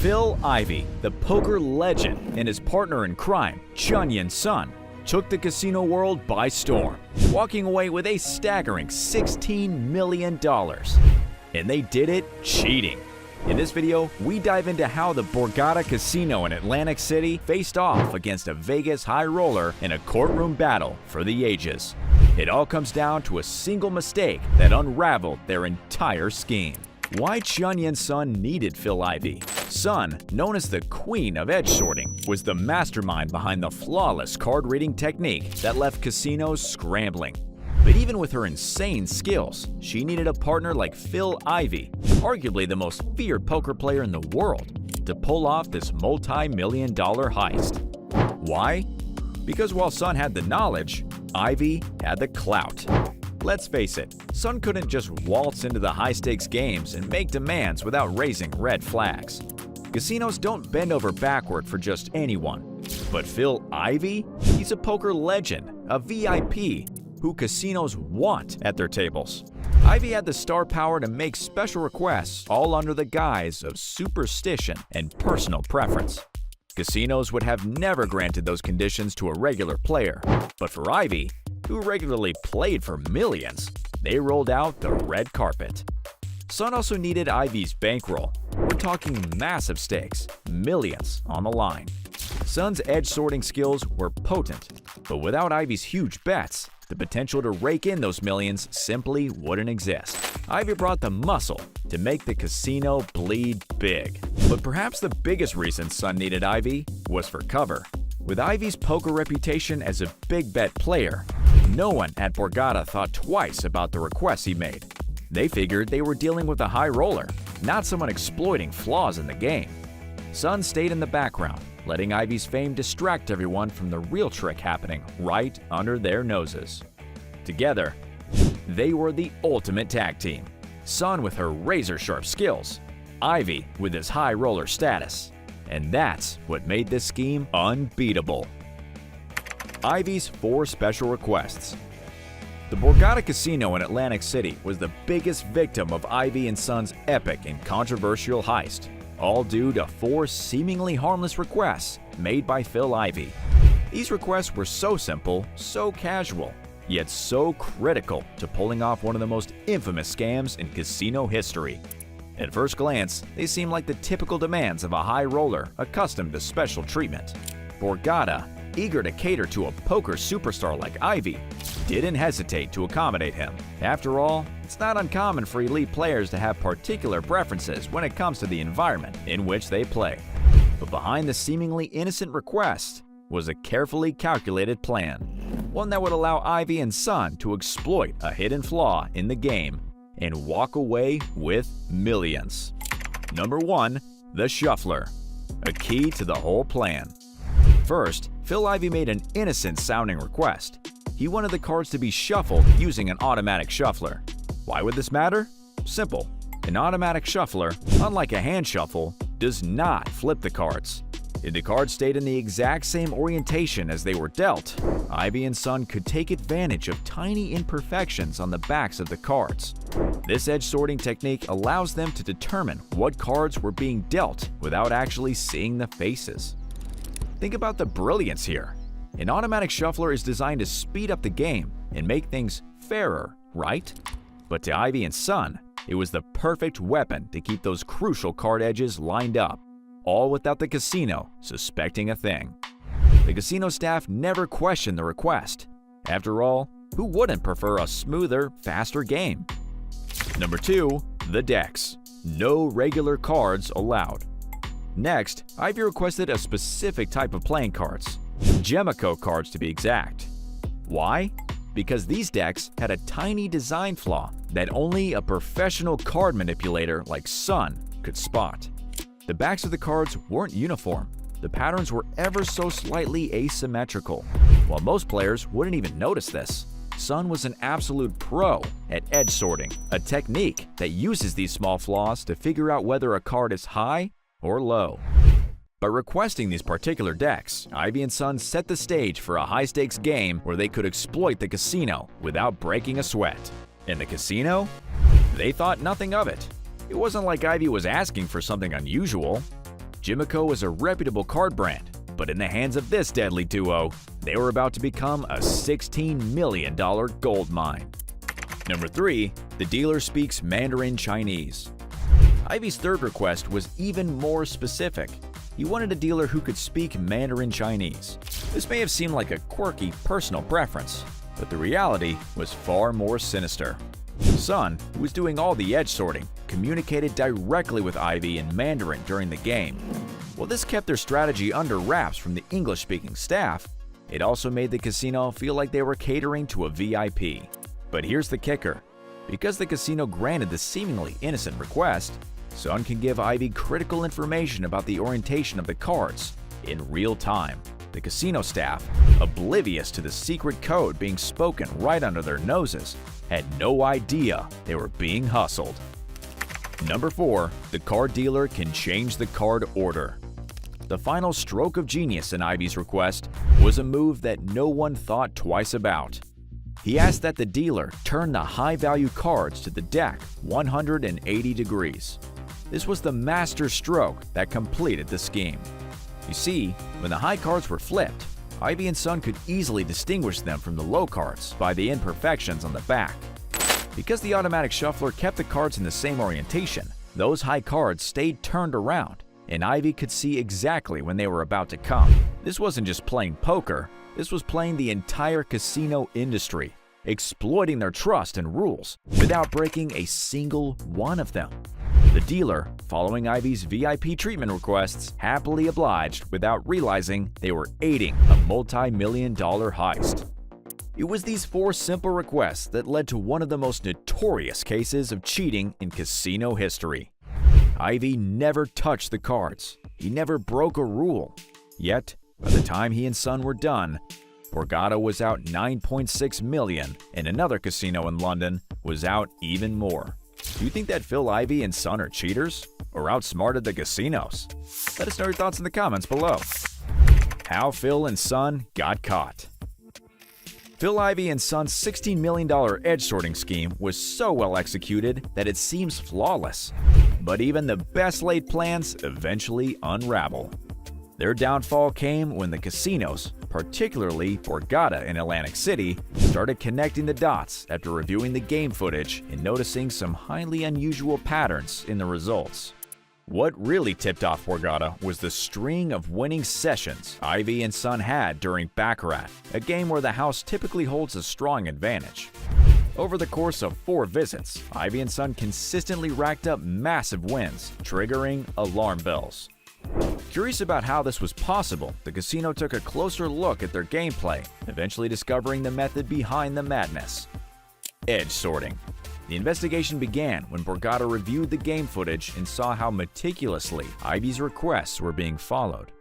Phil Ivey, the poker legend, and his partner in crime, Chunyin Sun, took the casino world by storm, walking away with a staggering $16 million. And they did it cheating. In this video, we dive into how the Baccarat Casino in Atlantic City faced off against a Vegas high roller in a courtroom battle for the ages. It all comes down to a single mistake that unraveled their entire scheme. Why Chunyin Sun needed Phil Ivey. Sun, known as the queen of edge sorting, was the mastermind behind the flawless card reading technique that left casinos scrambling. But even with her insane skills, she needed a partner like Phil Ivey, arguably the most feared poker player in the world, to pull off this multi-million-dollar heist. Why? Because while Sun had the knowledge, Ivey had the clout. Let's face it, Sun couldn't just waltz into the high-stakes games and make demands without raising red flags. Casinos don't bend over backward for just anyone. But Phil Ivey? He's a poker legend, a VIP, who casinos want at their tables. Ivey had the star power to make special requests all under the guise of superstition and personal preference. Casinos would have never granted those conditions to a regular player, but for Ivey, who regularly played for millions, they rolled out the red carpet. Sun also needed Ivey's bankroll. We're talking massive stakes, millions on the line. Sun's edge sorting skills were potent, but without Ivey's huge bets, the potential to rake in those millions simply wouldn't exist. Ivey brought the muscle to make the casino bleed big. But perhaps the biggest reason Sun needed Ivey was for cover. With Ivey's poker reputation as a big bet player, no one at Baccarat thought twice about the requests he made. They figured they were dealing with a high roller, not someone exploiting flaws in the game. Sun stayed in the background, letting Ivey's fame distract everyone from the real trick happening right under their noses. Together, they were the ultimate tag team. Sun with her razor-sharp skills, Ivey with his high roller status. And that's what made this scheme unbeatable. Ivey's 4 special requests. The Baccarat Casino in Atlantic City was the biggest victim of Ivey and Sun's epic and controversial heist, all due to 4 seemingly harmless requests made by Phil Ivey. These requests were so simple, so casual, yet so critical to pulling off one of the most infamous scams in casino history. At first glance, they seem like the typical demands of a high roller accustomed to special treatment. Baccarat, eager to cater to a poker superstar like Ivey, didn't hesitate to accommodate him. After all, it's not uncommon for elite players to have particular preferences when it comes to the environment in which they play. But behind the seemingly innocent request was a carefully calculated plan, one that would allow Ivey and Sun to exploit a hidden flaw in the game and walk away with millions. Number 1. The Shuffler. A key to the whole plan. First, Phil Ivey made an innocent-sounding request. He wanted the cards to be shuffled using an automatic shuffler. Why would this matter? Simple. An automatic shuffler, unlike a hand shuffle, does not flip the cards. If the cards stayed in the exact same orientation as they were dealt, Ivey and Sun could take advantage of tiny imperfections on the backs of the cards. This edge sorting technique allows them to determine what cards were being dealt without actually seeing the faces. Think about the brilliance here. An automatic shuffler is designed to speed up the game and make things fairer, right? But to Ivey and Sun, it was the perfect weapon to keep those crucial card edges lined up, all without the casino suspecting a thing. The casino staff never questioned the request. After all, who wouldn't prefer a smoother, faster game? Number 2. The decks. No regular cards allowed. Next, Ivey requested a specific type of playing cards, Gemmaco cards to be exact. Why? Because these decks had a tiny design flaw that only a professional card manipulator like Sun could spot. The backs of the cards weren't uniform. The patterns were ever so slightly asymmetrical. While most players wouldn't even notice this, Sun was an absolute pro at edge sorting, a technique that uses these small flaws to figure out whether a card is high or low. By requesting these particular decks, Ivey and Sun set the stage for a high-stakes game where they could exploit the casino without breaking a sweat. And the casino? They thought nothing of it. It wasn't like Ivey was asking for something unusual. Jimico was a reputable card brand, but in the hands of this deadly duo, they were about to become a $16 million gold mine. Number 3. The dealer speaks Mandarin Chinese. Ivey's third request was even more specific. He wanted a dealer who could speak Mandarin Chinese. This may have seemed like a quirky personal preference, but the reality was far more sinister. Sun, who was doing all the edge sorting, communicated directly with Ivey in Mandarin during the game. While this kept their strategy under wraps from the English-speaking staff, it also made the casino feel like they were catering to a VIP. But here's the kicker. Because the casino granted the seemingly innocent request, Sun can give Ivey critical information about the orientation of the cards in real time. The casino staff, oblivious to the secret code being spoken right under their noses, had no idea they were being hustled. Number 4. The card dealer can change the card order. The final stroke of genius in Ivey's request was a move that no one thought twice about. He asked that the dealer turn the high-value cards to the deck 180 degrees. This was the master stroke that completed the scheme. You see, when the high cards were flipped, Ivey and Sun could easily distinguish them from the low cards by the imperfections on the back. Because the automatic shuffler kept the cards in the same orientation, those high cards stayed turned around, and Ivey could see exactly when they were about to come. This wasn't just playing poker, this was playing the entire casino industry, exploiting their trust and rules without breaking a single one of them. The dealer, following Ivey's VIP treatment requests, happily obliged without realizing they were aiding a multi-million-dollar heist. It was these 4 simple requests that led to one of the most notorious cases of cheating in casino history. Ivey never touched the cards. He never broke a rule. Yet, by the time he and Sun were done, Borgata was out $9.6 million, and another casino in London was out even more. Do you think that Phil Ivey and Sun are cheaters, or outsmarted the casinos? Let us know your thoughts in the comments below. How Phil and Sun got caught. Phil Ivey and Sun's $16 million edge sorting scheme was so well executed that it seems flawless. But even the best laid plans eventually unravel. Their downfall came when the casinos, particularly Borgata in Atlantic City, started connecting the dots after reviewing the game footage and noticing some highly unusual patterns in the results. What really tipped off Borgata was the string of winning sessions Ivey and Sun had during Baccarat, a game where the house typically holds a strong advantage. Over the course of 4 visits, Ivey and Sun consistently racked up massive wins, triggering alarm bells. Curious about how this was possible, the casino took a closer look at their gameplay, eventually discovering the method behind the madness: edge sorting. The investigation began when Borgata reviewed the game footage and saw how meticulously Ivey's requests were being followed.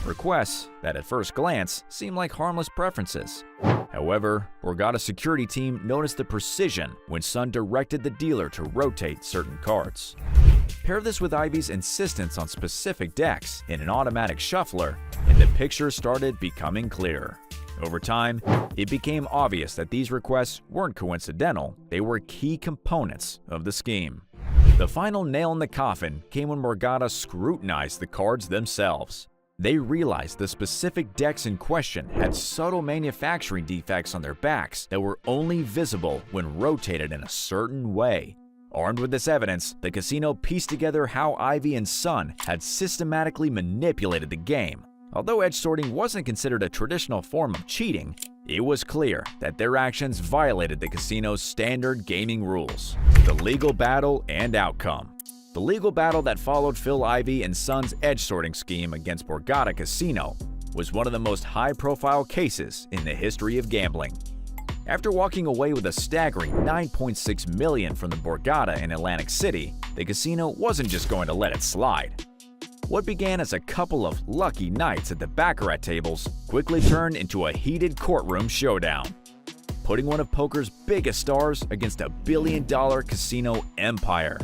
Requests that at first glance seemed like harmless preferences. However, Borgata's security team noticed the precision when Sun directed the dealer to rotate certain cards. Pair this with Ivey's insistence on specific decks in an automatic shuffler, and the picture started becoming clearer. Over time, it became obvious that these requests weren't coincidental, they were key components of the scheme. The final nail in the coffin came when Borgata scrutinized the cards themselves. They realized the specific decks in question had subtle manufacturing defects on their backs that were only visible when rotated in a certain way. Armed with this evidence, the casino pieced together how Ivey and Sun had systematically manipulated the game. Although edge sorting wasn't considered a traditional form of cheating, it was clear that their actions violated the casino's standard gaming rules. The legal battle and outcome. The legal battle that followed Phil Ivey and Sun's edge sorting scheme against Borgata Casino was one of the most high-profile cases in the history of gambling. After walking away with a staggering $9.6 million from the Borgata in Atlantic City, the casino wasn't just going to let it slide. What began as a couple of lucky nights at the Baccarat tables quickly turned into a heated courtroom showdown, putting one of poker's biggest stars against a billion-dollar casino empire.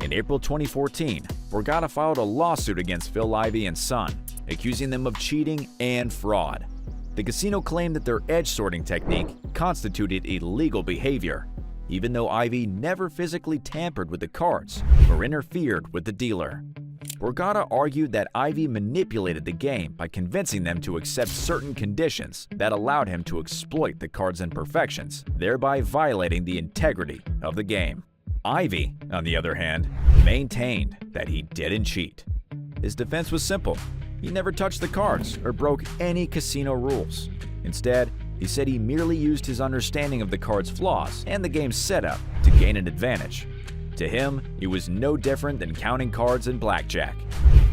In April 2014, Borgata filed a lawsuit against Phil Ivey and Sun, accusing them of cheating and fraud. The casino claimed that their edge sorting technique constituted illegal behavior, even though Ivey never physically tampered with the cards or interfered with the dealer. Borgata argued that Ivey manipulated the game by convincing them to accept certain conditions that allowed him to exploit the card's imperfections, thereby violating the integrity of the game. Ivey, on the other hand, maintained that he didn't cheat. His defense was simple. He never touched the cards or broke any casino rules. Instead, he said he merely used his understanding of the card's flaws and the game's setup to gain an advantage. To him, it was no different than counting cards in blackjack,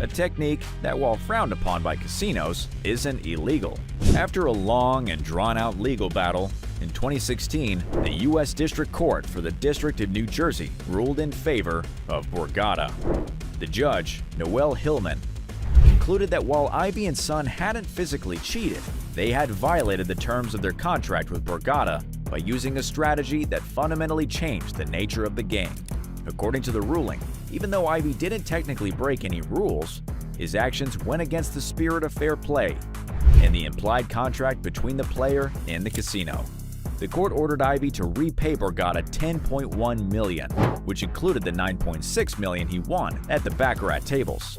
a technique that, while frowned upon by casinos, isn't illegal. After a long and drawn-out legal battle, in 2016, the U.S. District Court for the District of New Jersey ruled in favor of Borgata. The judge, Noel Hillman, concluded that while Ivey and Son hadn't physically cheated, they had violated the terms of their contract with Borgata by using a strategy that fundamentally changed the nature of the game. According to the ruling, even though Ivey didn't technically break any rules, his actions went against the spirit of fair play and the implied contract between the player and the casino. The court ordered Ivey to repay Borgata $10.1 million, which included the $9.6 million he won at the Baccarat tables,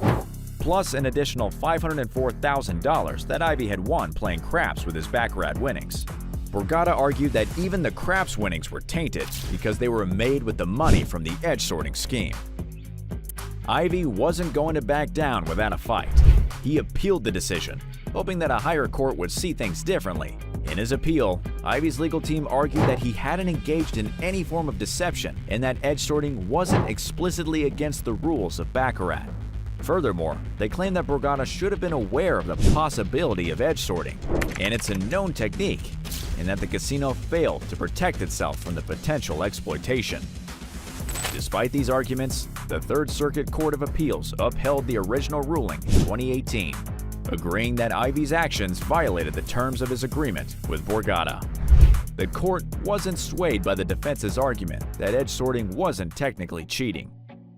plus an additional $504,000 that Ivey had won playing craps with his Baccarat winnings. Borgata argued that even the craps winnings were tainted because they were made with the money from the edge sorting scheme. Ivey wasn't going to back down without a fight. He appealed the decision, hoping that a higher court would see things differently. In his appeal, Ivey's legal team argued that he hadn't engaged in any form of deception and that edge sorting wasn't explicitly against the rules of Baccarat. Furthermore, they claimed that Borgata should have been aware of the possibility of edge sorting, and it's a known technique, and that the casino failed to protect itself from the potential exploitation. Despite these arguments, the Third Circuit Court of Appeals upheld the original ruling in 2018, agreeing that Ivey's actions violated the terms of his agreement with Borgata. The court wasn't swayed by the defense's argument that edge sorting wasn't technically cheating.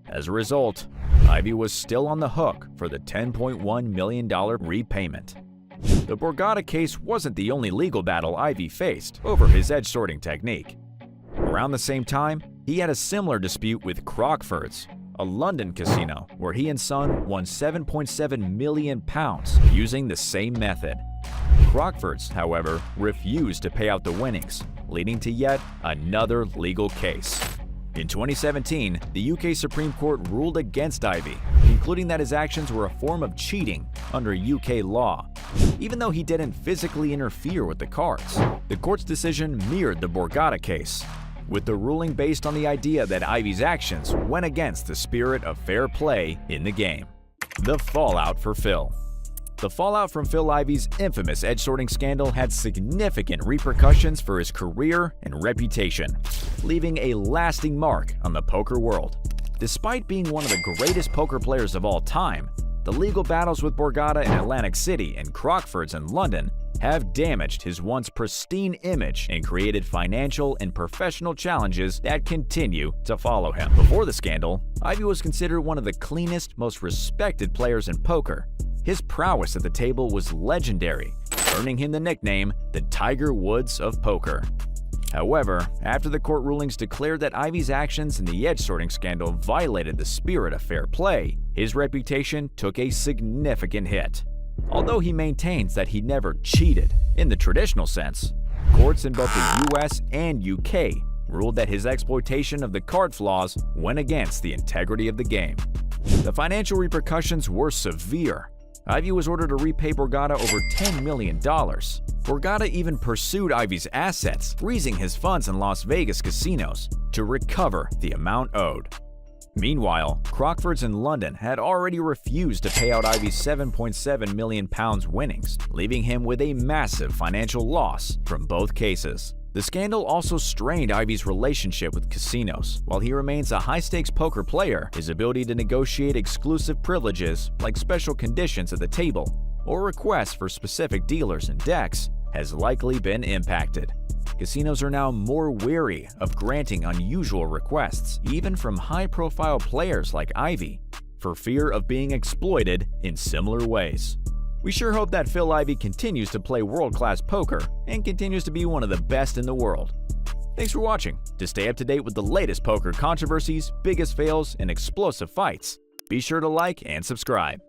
As a result, Ivey was still on the hook for the $10.1 million repayment. The Borgata case wasn't the only legal battle Ivey faced over his edge sorting technique. Around the same time, he had a similar dispute with Crockford's, a London casino where he and Son won £7.7 million using the same method. Crockford's, however, refused to pay out the winnings, leading to yet another legal case. In 2017, the UK Supreme Court ruled against Ivey, concluding that his actions were a form of cheating under UK law, even though he didn't physically interfere with the cards. The court's decision mirrored the Borgata case, with the ruling based on the idea that Ivey's actions went against the spirit of fair play in the game. The fallout for Phill. The fallout from Phil Ivey's infamous edge sorting scandal had significant repercussions for his career and reputation, leaving a lasting mark on the poker world. Despite being one of the greatest poker players of all time, the legal battles with Borgata in Atlantic City and Crockford's in London have damaged his once pristine image and created financial and professional challenges that continue to follow him. Before the scandal, Ivey was considered one of the cleanest, most respected players in poker. His prowess at the table was legendary, earning him the nickname the Tiger Woods of poker. However, after the court rulings declared that Ivey's actions in the edge sorting scandal violated the spirit of fair play, his reputation took a significant hit. Although he maintains that he never cheated in the traditional sense, courts in both the US and UK ruled that his exploitation of the card flaws went against the integrity of the game. The financial repercussions were severe. Ivey was ordered to repay Borgata over $10 million. Borgata even pursued Ivey's assets, freezing his funds in Las Vegas casinos to recover the amount owed. Meanwhile, Crockford's in London had already refused to pay out Ivey's £7.7 million winnings, leaving him with a massive financial loss from both cases. The scandal also strained Ivey's relationship with casinos. While he remains a high-stakes poker player, his ability to negotiate exclusive privileges like special conditions at the table or requests for specific dealers and decks has likely been impacted. Casinos are now more wary of granting unusual requests, even from high-profile players like Ivey, for fear of being exploited in similar ways. We sure hope that Phil Ivey continues to play world-class poker and continues to be one of the best in the world. Thanks for watching. To stay up to date with the latest poker controversies, biggest fails, and explosive fights, Be sure to like and subscribe.